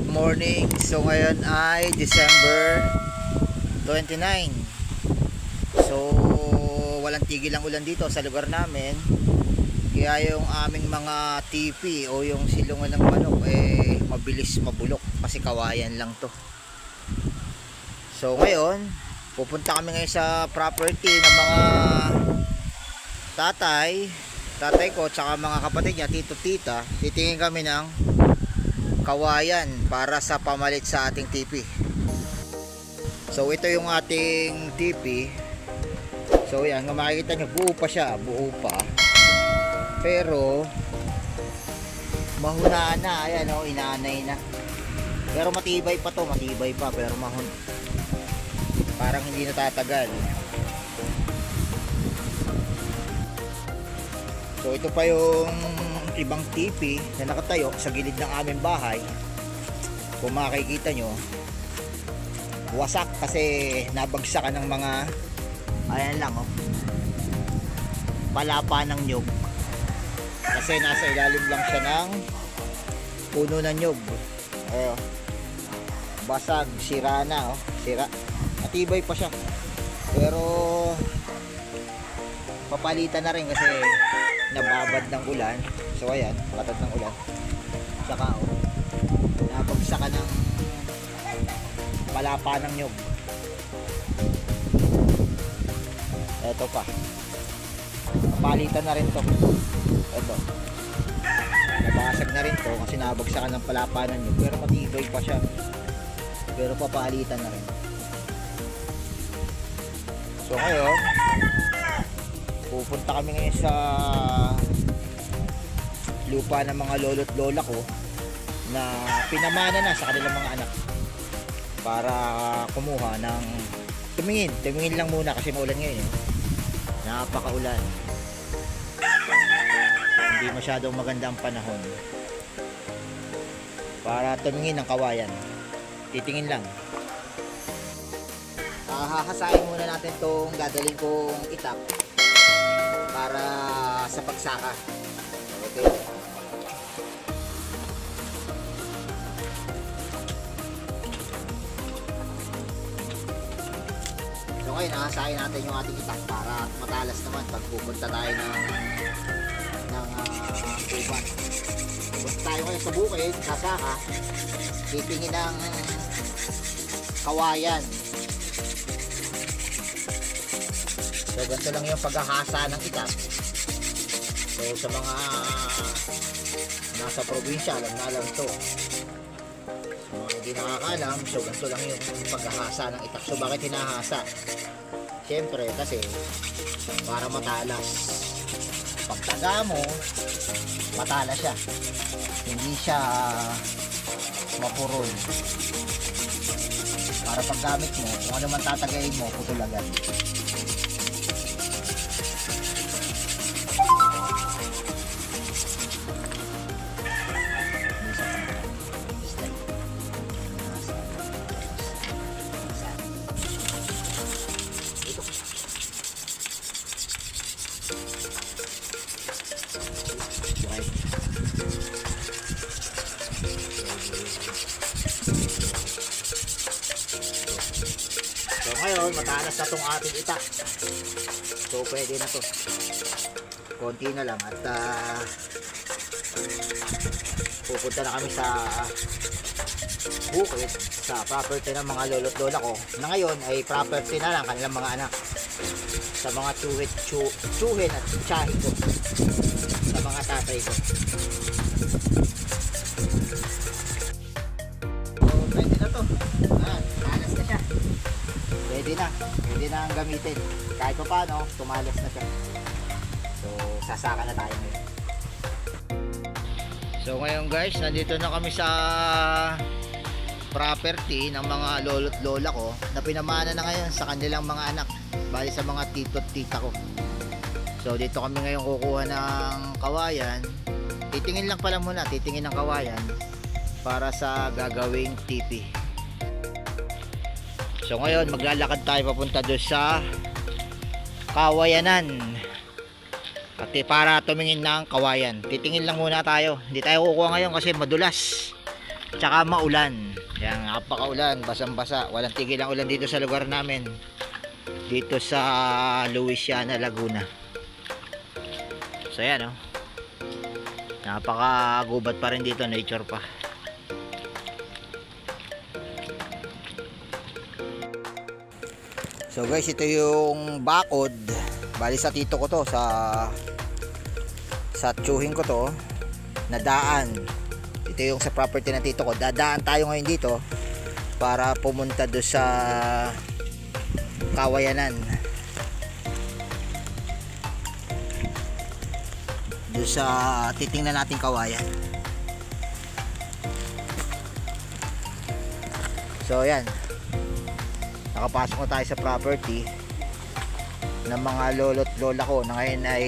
Good morning. So ngayon ay December 29. So walang tigil ang ulan dito sa lugar namin. Kaya yung aming mga tipi o yung silungan ng manok mabilis mabulok kasi kawayan lang to. So ngayon pupunta kami ngayon sa property ng mga tatay ko tsaka mga kapatid niya, tito tita. Titingin kami ng kawayan para sa pamalit sa ating tipi. So ito yung ating tipi. So yan, kung makikita nyo, buo pa siya, buo pa. Pero mahuna na, ayan o, inaanay na. Pero matibay pa to, matibay pa, pero parang hindi natatagal. So ito pa yung ibang tipi na nakatayo sa gilid ng aming bahay. Kung makikita nyo, wasak kasi nabagsakan ng mga, ayan lang oh, palapa ng nyug. Kasi nasa ilalim lang siya ng puno ng nyug. Basag, sira na oh, sira. Matibay pa siya, pero papalitan na rin kasi nababad ng ulan. So ayan, patad ng ulan. Saka oh, nabagsakan ng palapa ng nyug. Ito pa, papalitan na rin to. Ito, nabasag na rin to kasi nabagsakan ng palapa ng nyug, pero matibay pa siya, pero papalitan na rin. So ngayon pupunta kami ngayon sa lupa ng mga lolo't lola ko na pinamana na sa kanilang mga anak para kumuha ng tumingin lang muna kasi maulan ngayon eh. Napakaulan, hindi masyadong maganda ang panahon para tumingin ng kawayan. Titingin lang. Hahasain muna natin tong gagaling kong itak para sa pagsaka. Okay. So ngayon hahasain natin yung ating itak para matalas naman pag pupunta tayo ng gubat. Pupunta tayo ngayon sa bukid, sasaka, titingin ng kawayan. So ganito lang yung paghahasa ng itak. So sa mga nasa probinsya, alam na alam to. So mga hindi nakakalam, so ganito lang yung paghahasa ng itak. So bakit hinahasa? Siyempre kasi para matalas. Pagtaga mo, matalas siya, hindi siya mapurol. Para paggamit mo, kung ano man tatagayin mo, putulagan. So ngayon matalas na tong ating itak. So pwede na to, konti na lang at pupunta na kami sa bukid, sa property ng mga lolo't lola ko na ngayon ay property na lang kanilang mga anak, sa mga tsuhin at tsahin ko, sa mga tatay ko. So pwede na to, talas na siya, pwede na ang gamitin. Kahit pa paano, tumalas na siya. So sasaka na tayo ngayon. So ngayon guys, nandito na kami sa property ng mga lolo't lola ko na pinamana na ngayon sa kanilang mga anak, bali sa mga tito at tita ko. So dito kami ngayon kukuha ng kawayan. Titingin lang pala muna, titingin ng kawayan para sa gagawing tipi. So ngayon maglalakad tayo papunta doon sa kawayanan Pati para tumingin ng kawayan. Titingin lang muna tayo. Hindi tayo kukuha ngayon kasi madulas. tsaka maulan. Yan, napakaulan, basang-basa. Walang tigil ang ulan dito sa lugar namin. Dito sa Louisiana, Laguna. So yan, oh. Napakagubat pa rin dito, nature pa. So guys, ito yung bakod. Bali sa tito ko to, sa tsuhin ko to, na daan. Ito yung sa property ng tito ko. Dadaan tayo ngayon dito para pumunta do sa Kawayanan. Do sa titingnan natin kawayan. So yan. Nakapasok na tayo sa property ng mga lolo't lola ko na ngayon ay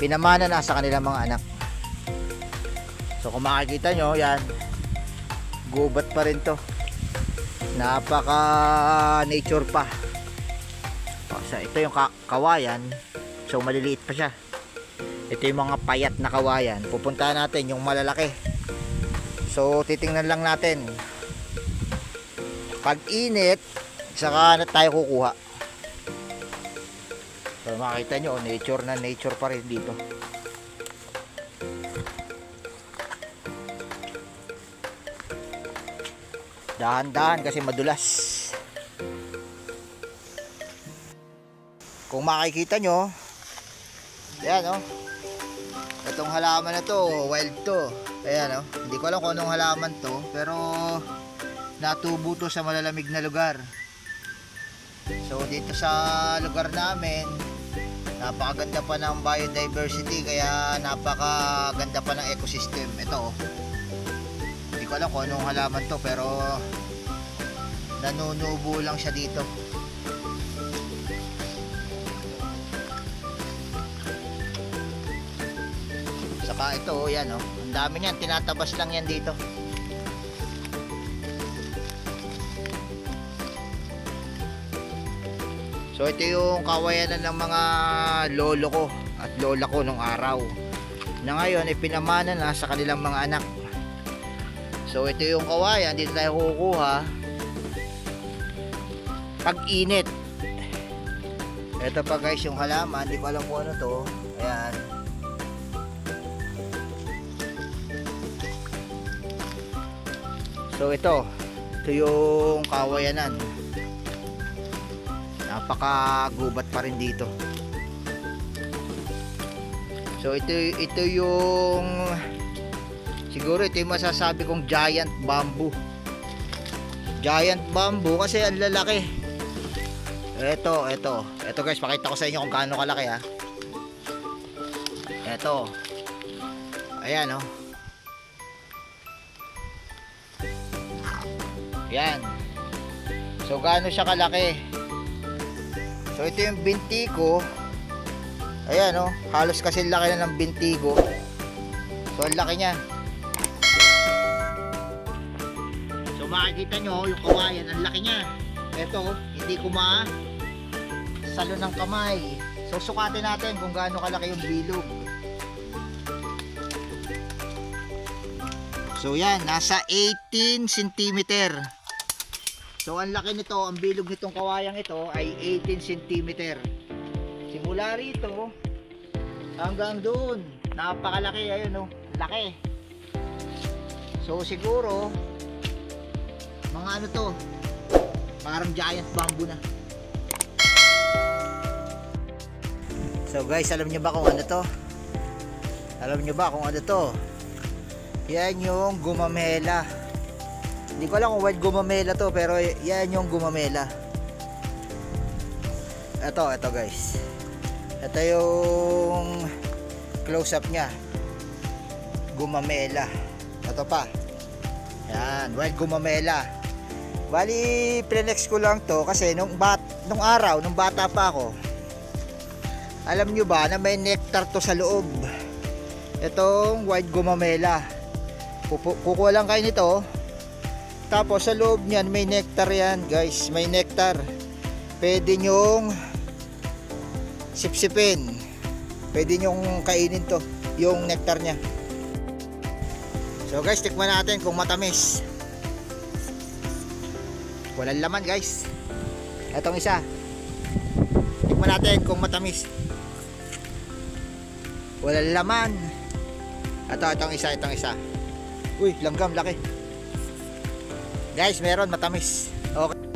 pinamana na sa kanilang mga anak. So kung makikita nyo, yan, gubat pa rin to. Napaka nature pa. So ito yung kawayan. So maliliit pa siya. Ito yung mga payat na kawayan. Pupuntahan natin yung malalaki. So titingnan lang natin. Pag init, saka na tayo kukuha. So makita nyo, nature na nature pa rin dito. Dahan-dahan kasi madulas. Kung makikita nyo, yan, oh. Itong halaman na to, wild to. Ayan, oh. Hindi ko alam kung anong halaman to, pero natubo to sa malalamig na lugar. So dito sa lugar namin, napakaganda pa ng biodiversity, kaya napakaganda pa ng ecosystem. Ito, oh. Hindi ko alam kung anong halaman to, pero nanunubo lang siya dito. Saka ito, oh, yan, oh. Ang dami niyan, tinatabas lang yan dito. So ito yung kawayanan ng mga lolo ko at lola ko nung araw, na ngayon ay pinamana na sa kanilang mga anak. So ito yung kawayan, dito tayo kukuha pag init. Ito pa guys yung halaman, hindi ko alam kung ano to. Ayan. So ito yung kawayanan. Napakagubat pa rin dito. So ito yung, siguro ito yung masasabi kong giant bamboo. Giant bamboo kasi ang lalaki. Ito guys, pakita ko sa inyo kung gaano kalaki, ha. Ito. Ayan, oh. Yan. So gaano siya kalaki. So ito yung binti ko. Ayan, oh, halos kasi laki na ng binti ko. So ang laki niya. So makikita nyo yung kawayan, ang laki niya. Ito, hindi ko salo ng kamay. So sukatin natin kung gaano kalaki yung bilog. So yan, nasa 18 cm. So ang laki nito, ang bilog nitong kawayang ito ay 18 cm. Simula rito hanggang doon, napakalaki. Ayun, oh, laki. So siguro mga ano to, parang giant bamboo na. So guys, alam nyo ba kung ano to? Alam nyo ba kung ano to? Yan yung gumamela. Hindi ko alam kung wild gumamela to, pero yan yung gumamela. Ito guys. Ito yung close up nya. Gumamela. Ito pa. Yan, wild gumamela. Bali, plenex ko lang to kasi nung araw, nung bata pa ako, alam nyo ba na may nectar to sa loob? Itong wild gumamela. Kukuha lang kayo nito. Tapos sa loob niyan may nectar yan guys, may nectar. Pwede nyong sipsipin. Pwede nyong kainin to, yung nectar nya. So guys, tikman natin kung matamis. Walang laman guys. Etong isa. Tikman natin kung matamis. Walang laman. Itong isa. Uy, langgam, laki. Guys, meron matamis. Okay.